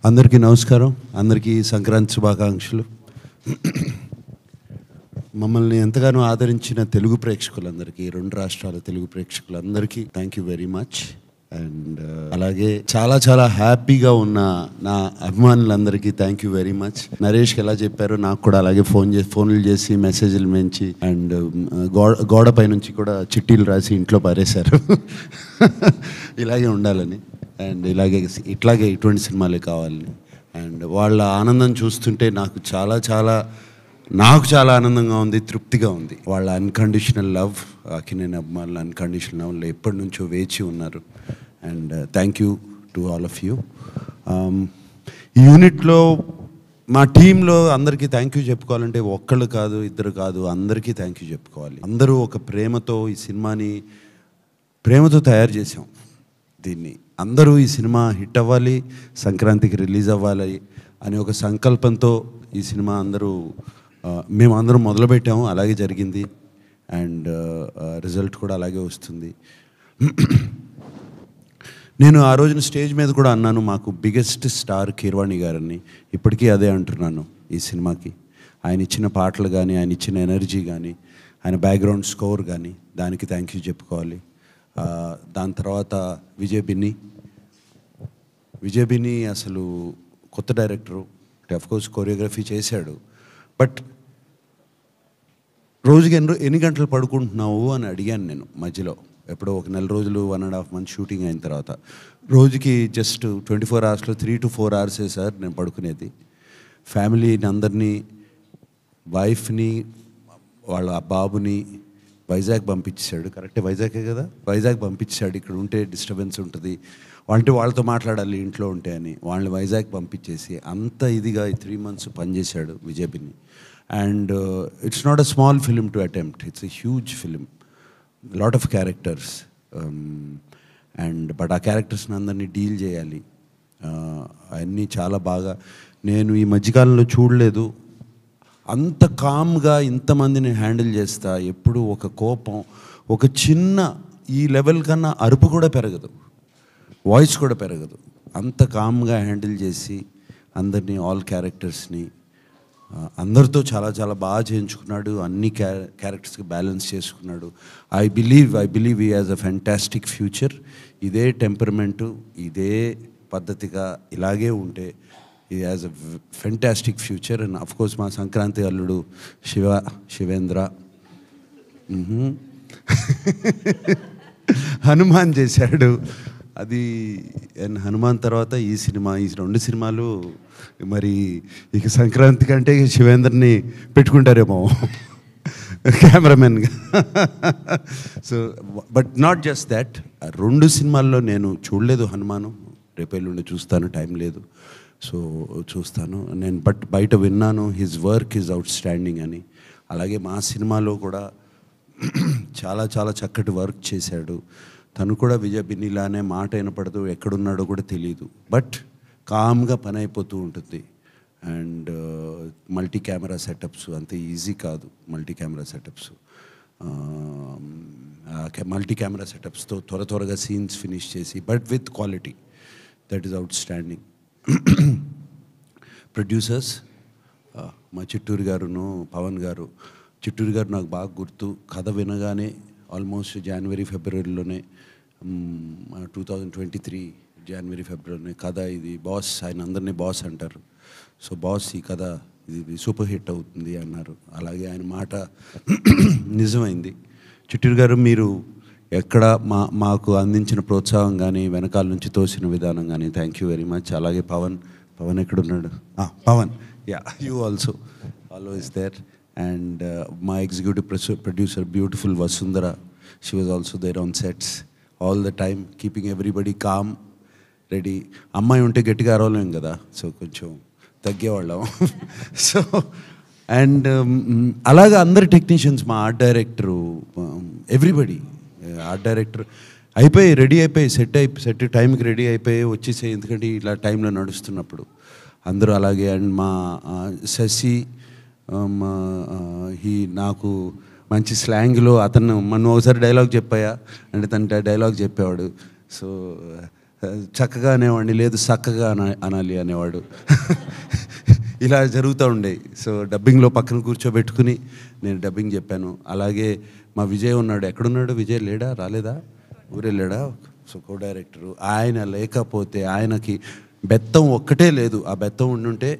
అందరికీ నమస్కారం. అందరికీ సంక్రాంతి శుభాకాంక్షలు. మమ్మల్ని ఎంతగానో ఆదరించిన తెలుగు ప్రేక్షకులందరికీ, రెండు రాష్ట్రాల తెలుగు ప్రేక్షకులందరికీ thank you very much. And అలాగే చాలా చాలా హ్యాపీగా ఉన్న నా అభిమానులందరికీ థ్యాంక్ యూ వెరీ మచ్. నరేష్కి ఎలా చెప్పారో నాకు కూడా అలాగే ఫోన్లు చేసి మెసేజ్లు మెంచి అండ్ గోడపై నుంచి కూడా చిట్టీలు రాసి ఇంట్లో పారేశారు ఇలాగే ఉండాలని అండ్ ఇట్లాగే ఇటువంటి సినిమాలే కావాలని. అండ్ వాళ్ళ ఆనందం చూస్తుంటే నాకు చాలా ఆనందంగా ఉంది, తృప్తిగా ఉంది. వాళ్ళ అన్కండిషనల్ లవ్, అక్కినేని అభిమానుల అన్కండిషనల్ లవ్లో ఎప్పటి నుంచో వేచి ఉన్నారు. And thank you to all of you. ఈ యూనిట్లో మా టీంలో అందరికీ థ్యాంక్ యూ చెప్పుకోవాలంటే ఒక్కళ్ళు కాదు, ఇద్దరు కాదు, అందరికీ థ్యాంక్ యూ చెప్పుకోవాలి. అందరూ ఒక ప్రేమతో ఈ సినిమాని తయారు చేసాం. దీన్ని అందరూ ఈ సినిమా హిట్ అవ్వాలి, సంక్రాంతికి రిలీజ్ అవ్వాలి అని ఒక సంకల్పంతో ఈ సినిమా మేమందరం మొదలుపెట్టాము. అలాగే జరిగింది అండ్ రిజల్ట్ కూడా అలాగే వస్తుంది. నేను ఆ రోజున స్టేజ్ మీద కూడా అన్నాను, మాకు బిగ్గెస్ట్ స్టార్ కీరవాణి గారని. ఇప్పటికీ అదే అంటున్నాను. ఈ సినిమాకి ఆయన ఇచ్చిన పాటలు కానీ, ఆయన ఇచ్చిన ఎనర్జీ కానీ, ఆయన బ్యాక్గ్రౌండ్ స్కోర్ కానీ, దానికి థ్యాంక్ యూ చెప్పుకోవాలి. దాని తర్వాత విజయ్ బిన్ని అసలు కొత్త డైరెక్టరు, అఫ్కోర్స్ కొరియోగ్రఫీ చేశాడు. బట్ రోజుకి ఎన్ని గంటలు పడుకుంటున్నావు అని అడిగాను నేను మధ్యలో. ఎప్పుడో ఒక నెల రోజులు 1.5 months షూటింగ్ అయిన తర్వాత రోజుకి just 24 hours 3 to 4 hours sir నేను పడుకునేది. ఫ్యామిలీని అందరినీ, వైఫ్ని, వాళ్ళ బాబుని వైజాగ్ పంపించాడు. కరెక్టే, వైజాగే కదా, వైజాగ్ పంపించాడు. ఇక్కడ ఉంటే డిస్టర్బెన్స్ ఉంటుంది, వాళ్ళతో మాట్లాడాలి ఇంట్లో ఉంటే అని వాళ్ళని వైజాగ్ పంపించేసి అంత ఇదిగా ఈ 3 months పనిచేశాడు Vijay Binny. And it's not a small film to attempt, it's a huge film, lot of characters. And but ఆ క్యారెక్టర్స్ని అందరినీ డీల్ చేయాలి. అవన్నీ చాలా బాగా నేను ఈ మధ్యకాలంలో చూడలేదు. అంత కామ్గా ఇంతమందిని హ్యాండిల్ చేస్తా. ఎప్పుడు ఒక కోపం, ఒక చిన్న ఈ లెవెల్ కన్నా అరుపు కూడా పెరగదు, వాయిస్ కూడా పెరగదు. అంత కామ్గా హ్యాండిల్ చేసి అందరినీ, ఆల్ క్యారెక్టర్స్ని అందరితో చాలా బాగా చేయించుకున్నాడు. అన్ని క్యారెక్టర్స్కి బ్యాలెన్స్ చేసుకున్నాడు. I believe he has a fantastic future. ఇదే టెంపర్మెంటు, ఇదే పద్ధతిగా ఇలాగే ఉంటే he has a fantastic future. And of course మా సంక్రాంతి అల్లుడు శివేంద్ర హనుమాన్ చేశాడు. అది హనుమాన్ తర్వాత ఈ రెండు సినిమాలు మరి ఇక సంక్రాంతి కంటే శివేంద్రని పెట్టుకుంటారేమో కెమెరామెన్గా. So but not just that, 2 సినిమాల్లో నేను చూడలేదు హనుమాను. రేపెల్లుండి చూస్తాను, టైం లేదు, సో చూస్తాను నేను. బట్ బయట విన్నాను his work is out standing అని. అలాగే మా సినిమాలో కూడా చాలా చక్కటి వర్క్ చేశాడు. తను కూడా విజయ్ బిన్నిలానే మాట వినపడదు, ఎక్కడున్నాడో కూడా తెలియదు, బట్ కామ్గా పని అయిపోతూ ఉంటుంది. అండ్ మల్టీ కెమెరా సెటప్స్ అంత ఈజీ కాదు. మల్టీ కెమెరా సెటప్స్తో త్వరగా సీన్స్ ఫినిష్ చేసి, but with quality, that is out standing. Producers మా చిట్టూరు గారును పవన్ గారు. చిట్టూరు గారు నాకు బాగా గుర్తు. కథ వినగానే almost January, February 2023 January, February కథ ఇది బాస్, ఆయన అందరినీ బాస్ అంటారు. సో బాస్ ఈ కథ ఇది సూపర్ హిట్ అవుతుంది అన్నారు. అలాగే ఆయన మాట నిజమైంది. చిట్టూరు గారు మీరు ఎక్కడ మాకు అందించిన ప్రోత్సాహం కానీ, వెనకాల నుంచి తోసిన విధానం కానీ థ్యాంక్ యూ వెరీ మచ్. అలాగే పవన్ ఎక్కడున్నాడు? Pavan, yeah, you also always there. And మా executive producer beautiful Vasundhara, she was also there on sets all the time, keeping everybody calm, ready. అమ్మాయి ఉంటే గట్టిగా అరవలేం కదా, సో కొంచెం తగ్గేవాళ్ళం. సో అండ్ అలాగే అందరు టెక్నీషియన్స్, మా art director, everybody, art director ready అయిపోయి సెట్ టైంకి రెడీ అయిపోయి వచ్చేసే, ఎందుకంటే ఇలా టైంలో నడుస్తున్నప్పుడు అందరూ అలాగే. అండ్ మా శశి, నాకు మంచి స్లాంగ్లో అతను, మనం ఒకసారి డైలాగ్ చెప్పాయా అంటే తన డైలాగ్ చెప్పేవాడు. సో చక్కగా అనేవాడిని, లేదు చక్కగా అనాలి అనేవాడు. ఇలా జరుగుతూ ఉండేవి. సో డబ్బింగ్లో పక్కన కూర్చోబెట్టుకుని నేను డబ్బింగ్ చెప్పాను. అలాగే మా విజయ్ ఉన్నాడు. ఎక్కడున్నాడు విజయ్? లేడా? రాలేదా? ఊరెళ్ళాడా? సో కో డైరెక్టరు ఆయన లేకపోతే, ఆయనకి బెత్తం ఒక్కటే లేదు. ఆ బెత్తం ఉండుంటే,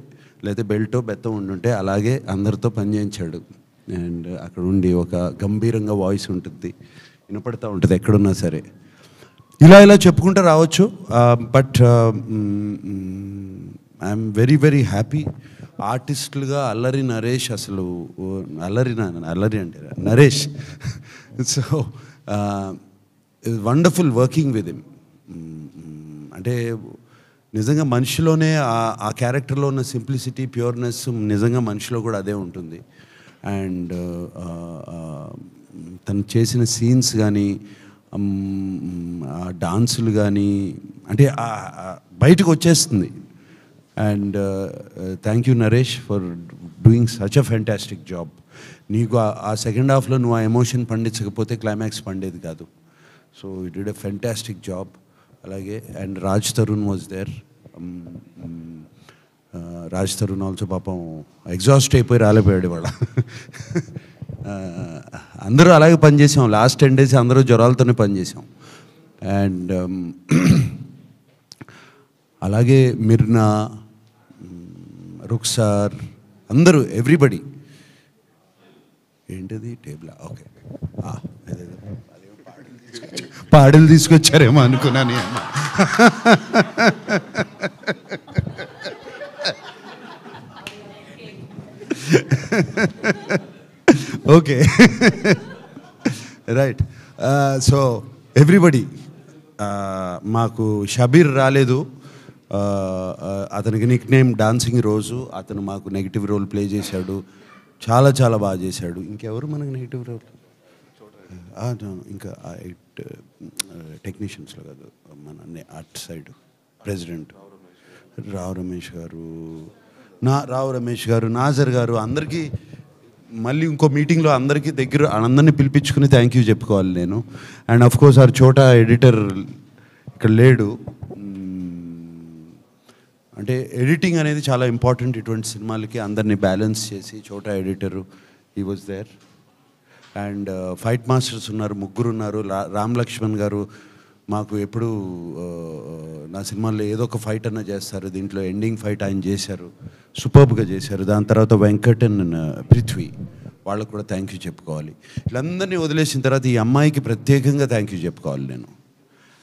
లేదా బెల్టో బెత్తం ఉండుంటే అలాగే అందరితో పనిచేయించాడు. అండ్ అక్కడ ఉండి ఒక గంభీరంగా వాయిస్ ఉంటుంది, వినపడుతూ ఉంటుంది ఎక్కడున్నా సరే. ఇలా చెప్పుకుంటూ రావచ్చు. But I'm very very happy. ఆర్టిస్టులుగా అల్లరి నరేష్, అసలు అల్లరి అంటే Naresh. So wonderful working with him. అంటే నిజంగా మనిషిలోనే ఆ క్యారెక్టర్లో ఉన్న సింప్లిసిటీ, ప్యూర్నెస్ నిజంగా మనిషిలో కూడా అదే ఉంటుంది. అండ్ తను చేసిన సీన్స్ కానీ, డాన్సులు కానీ, అంటే బయటకు వచ్చేస్తుంది. And thank you Naresh for doing such a fantastic job. నీకు ఆ సెకండ్ హాఫ్లో నువ్వు ఆ ఎమోషన్ పండించకపోతే క్లైమాక్స్ పండేది కాదు. So you did a fantastic job. అలాగే and Raj Tarun was there. Raj Tarun also పాపం ఎగ్జాస్ట్ అయిపోయి రాలేపోయాడు ఇవాళ. అందరూ అలాగే పనిచేసాం. లాస్ట్ 10 days అందరూ జ్వరాలతోనే పనిచేసాం. అండ్ అలాగే మిర్నా, రుక్సార్, అందరూ ఎవ్రీబడి. ఏంటిది టేబుల్? ఓకే, పాడలు తీసుకొచ్చారేమో అనుకున్నాను. Okay, right. సో ఎవ్రీబడి, మాకు షబీర్ రాలేదు. అతనికి నిక్ నేమ్ డాన్సింగ్ రోజు. అతను మాకు నెగిటివ్ రోల్ ప్లే చేశాడు. చాలా చాలా బాగా చేశాడు. ఇంకెవరు మనకు నెగిటివ్ రోల్? ఇంకా టెక్నీషియన్స్లో కాదు, మన at side president Rao Ramesh గారు, నాజర్ గారు, అందరికీ మళ్ళీ ఇంకో మీటింగ్లో అందరికీ అందరినీ పిలిపించుకుని థ్యాంక్ యూ చెప్పుకోవాలి నేను. అండ్ అఫ్ కోర్స్ ఆర్ చోటా ఎడిటర్ ఇక్కడ లేడు. అంటే ఎడిటింగ్ అనేది చాలా ఇంపార్టెంట్ ఇటువంటి సినిమాలకి. అందరినీ బ్యాలెన్స్ చేసి చోటా editor he was there. And fight masters ఉన్నారు, 3 ఉన్నారు. రామ్ లక్ష్మణ్ గారు మాకు ఎప్పుడు నా సినిమాల్లో ఏదో ఒక ఫైట్ అన్న చేస్తారు. దీంట్లో ఎండింగ్ ఫైట్ ఆయన చేశారు, సూపర్బ్గా చేశారు. దాని తర్వాత వెంకట్ అండ్ పృథ్వీ, వాళ్ళకు కూడా థ్యాంక్ యూ చెప్పుకోవాలి. వీళ్ళందరినీ వదిలేసిన తర్వాత ఈ అమ్మాయికి ప్రత్యేకంగా థ్యాంక్ యూ చెప్పుకోవాలి నేను.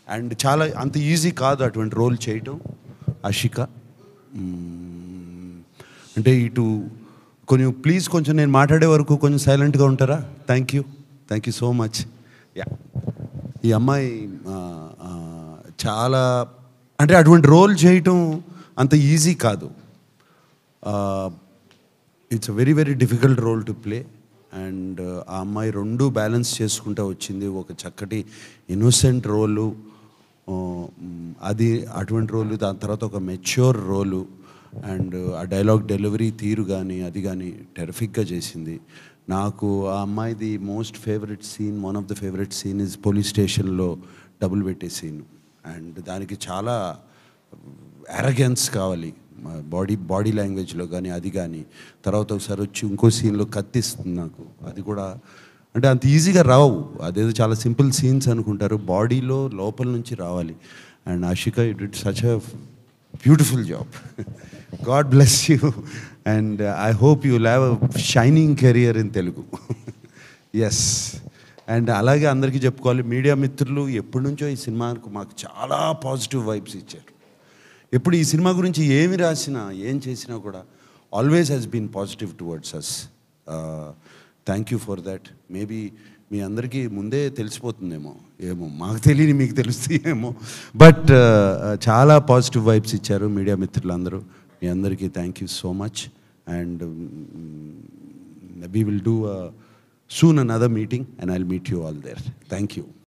అండ్ చాలా అంత ఈజీ కాదు అటువంటి రోల్ చేయటం. ఆషిక అంటే ఇటు కొంచెం నేను మాట్లాడే వరకు కొంచెం సైలెంట్గా ఉంటారా? Thank you so much. Yeah, ఈ అమ్మాయి చాలా, అంటే అటువంటి రోల్ చేయటం అంత ఈజీ కాదు. It's a very very difficult role to play. And ఆ అమ్మాయి 2 బ్యాలెన్స్ చేసుకుంటూ వచ్చింది. ఒక చక్కటి ఇన్నోసెంట్ రోలు, అది అటువంటి రోలు, దాని తర్వాత ఒక మెచ్యూర్ రోలు. అండ్ ఆ డైలాగ్ డెలివరీ తీరు కానీ అది కానీ టెరిఫిక్గా చేసింది. నాకు ఆ అమ్మాయిది most favourite scene, one of the favourite scene is police స్టేషన్లో డబుల్ పెట్టే సీన్. అండ్ దానికి చాలా అరగెన్స్ కావాలి బాడీ లాంగ్వేజ్లో కానీ అది కానీ. తర్వాత ఒకసారి వచ్చి ఇంకో సీన్లో కత్తిస్తుంది నాకు. అది కూడా అంటే అంత ఈజీగా రావు, అదేదో చాలా సింపుల్ సీన్స్ అనుకుంటారు, బాడీలో లోపల నుంచి రావాలి. And Ashika, you did such a beautiful job. God bless you. And I hope you will have a shining career in Telugu. Yes. And అలాగే అందరికీ చెప్పుకోవాలి, మీడియా మిత్రులు ఎప్పటి నుంచో ఈ సినిమాకు మాకు చాలా పాజిటివ్ వైబ్స్ ఇచ్చారు. ఎప్పుడు ఈ సినిమా గురించి ఏమి రాసినా ఏం చేసినా కూడా always has been positive towards us. Thank you for that. Maybe మీ అందరికీ ముందే తెలిసిపోతుందేమో, ఏమో మాకు తెలియని మీకు తెలుస్తాయేమో. బట్ చాలా పాజిటివ్ వైబ్స్ ఇచ్చారు మీడియా మిత్రులందరూ. మీ అందరికీ thank you so much. And we will do soon another meeting and I'll meet you all there. Thank you.